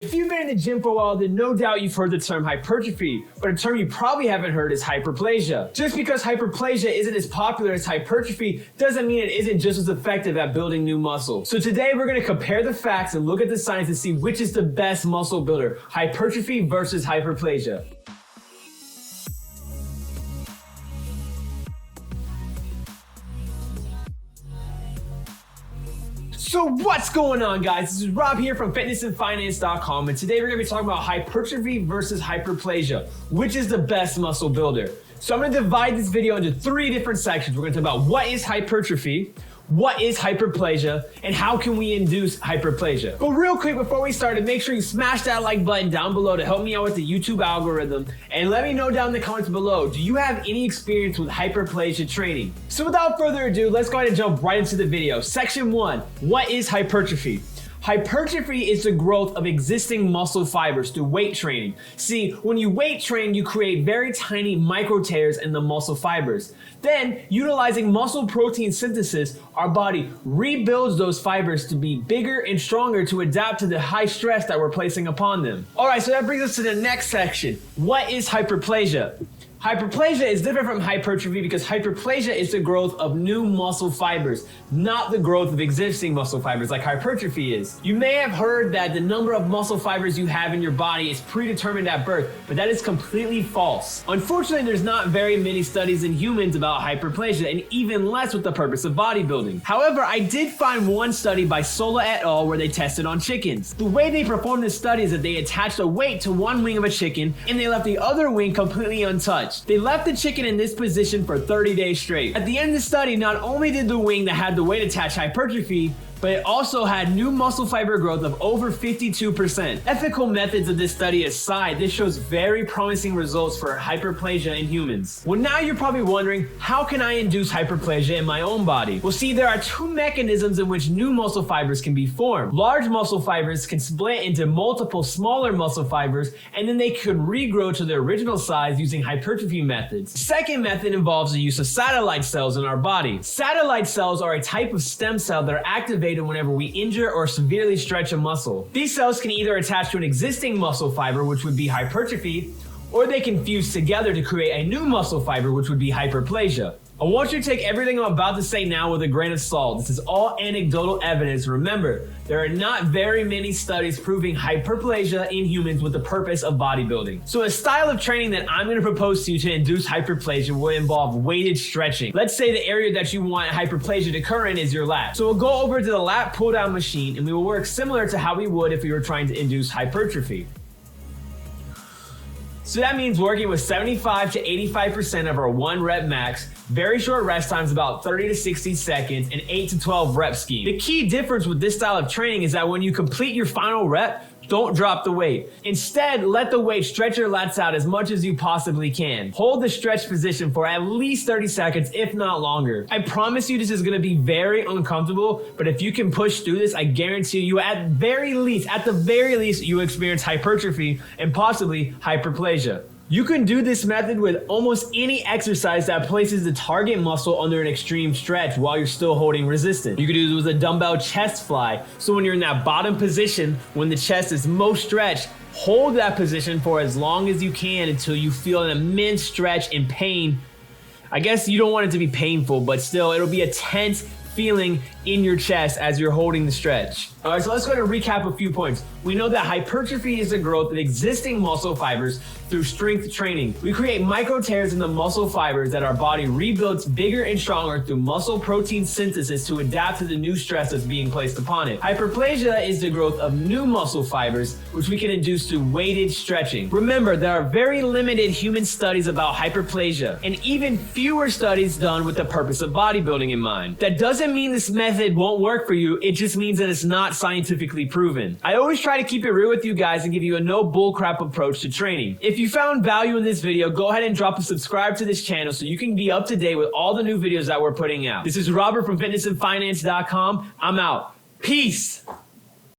If you've been in the gym for a while, then no doubt you've heard the term hypertrophy, but a term you probably haven't heard is hyperplasia. Just because hyperplasia isn't as popular as hypertrophy doesn't mean it isn't just as effective at building new muscle. So today we're going to compare the facts and look at the science to see which is the best muscle builder, hypertrophy versus hyperplasia. So what's going on, guys? This is Rob here from fitnessandfinance.com, and today we're going to be talking about hypertrophy versus hyperplasia. Which is the best muscle builder? So I'm going to divide this video into three different sections. We're going to talk about what is hypertrophy, what is hyperplasia, and how can we induce hyperplasia. But real quick before we start, make sure you smash that like button down below to help me out with the YouTube algorithm, and let me know down in the comments below, do you have any experience with hyperplasia training? So without further ado, let's go ahead and jump right into the video. Section 1, what is hypertrophy? Hypertrophy is the growth of existing muscle fibers through weight training. See, when you weight train, you create very tiny micro tears in the muscle fibers. Then, utilizing muscle protein synthesis, our body rebuilds those fibers to be bigger and stronger to adapt to the high stress that we're placing upon them. Alright, so that brings us to the next section. What is hyperplasia? Hyperplasia is different from hypertrophy because hyperplasia is the growth of new muscle fibers, not the growth of existing muscle fibers like hypertrophy is. You may have heard that the number of muscle fibers you have in your body is predetermined at birth, but that is completely false. Unfortunately, there's not very many studies in humans about hyperplasia, and even less with the purpose of bodybuilding. However, I did find one study by Sola et al. Where they tested on chickens. The way they performed this study is that they attached a weight to one wing of a chicken and they left the other wing completely untouched. They left the chicken in this position for 30 days straight. At the end of the study, not only did the wing that had the weight attached hypertrophy, but it also had new muscle fiber growth of over 52%. Ethical methods of this study aside, this shows very promising results for hyperplasia in humans. Well, now you're probably wondering, how can I induce hyperplasia in my own body? Well, see, there are two mechanisms in which new muscle fibers can be formed. Large muscle fibers can split into multiple smaller muscle fibers, and then they could regrow to their original size using hypertrophy methods. The second method involves the use of satellite cells in our body. Satellite cells are a type of stem cell that are activated whenever we injure or severely stretch a muscle. These cells can either attach to an existing muscle fiber, which would be hypertrophy, or they can fuse together to create a new muscle fiber, which would be hyperplasia. I want you to take everything I'm about to say now with a grain of salt. This is all anecdotal evidence. Remember, there are not very many studies proving hyperplasia in humans with the purpose of bodybuilding. So a style of training that I'm going to propose to you to induce hyperplasia will involve weighted stretching. Let's say the area that you want hyperplasia to occur in is your lat. So we'll go over to the lat pull down machine and we will work similar to how we would if we were trying to induce hypertrophy. So that means working with 75 to 85% of our 1 rep max, very short rest times about 30 to 60 seconds, and 8 to 12 rep scheme. The key difference with this style of training is that when you complete your final rep, don't drop the weight. Instead, let the weight stretch your lats out as much as you possibly can. Hold the stretch position for at least 30 seconds, if not longer. I promise you this is gonna be very uncomfortable, but if you can push through this, I guarantee you at the very least, you experience hypertrophy and possibly hyperplasia. You can do this method with almost any exercise that places the target muscle under an extreme stretch while you're still holding resistance. You can do this with a dumbbell chest fly. So when you're in that bottom position, when the chest is most stretched, hold that position for as long as you can until you feel an immense stretch and pain. I guess you don't want it to be painful, but still it'll be a tense feeling in your chest as you're holding the stretch. Alright, so let's go ahead and recap a few points. We know that hypertrophy is the growth of existing muscle fibers through strength training. We create micro tears in the muscle fibers that our body rebuilds bigger and stronger through muscle protein synthesis to adapt to the new stress that's being placed upon it. Hyperplasia is the growth of new muscle fibers, which we can induce through weighted stretching. Remember, there are very limited human studies about hyperplasia, and even fewer studies done with the purpose of bodybuilding in mind. That doesn't mean this method won't work for you, it just means that it's not scientifically proven. I always try to keep it real with you guys and give you a no bullcrap approach to training. If you found value in this video, go ahead and drop a subscribe to this channel so you can be up to date with all the new videos that we're putting out. This is Robert from fitnessandfinance.com. I'm out. Peace.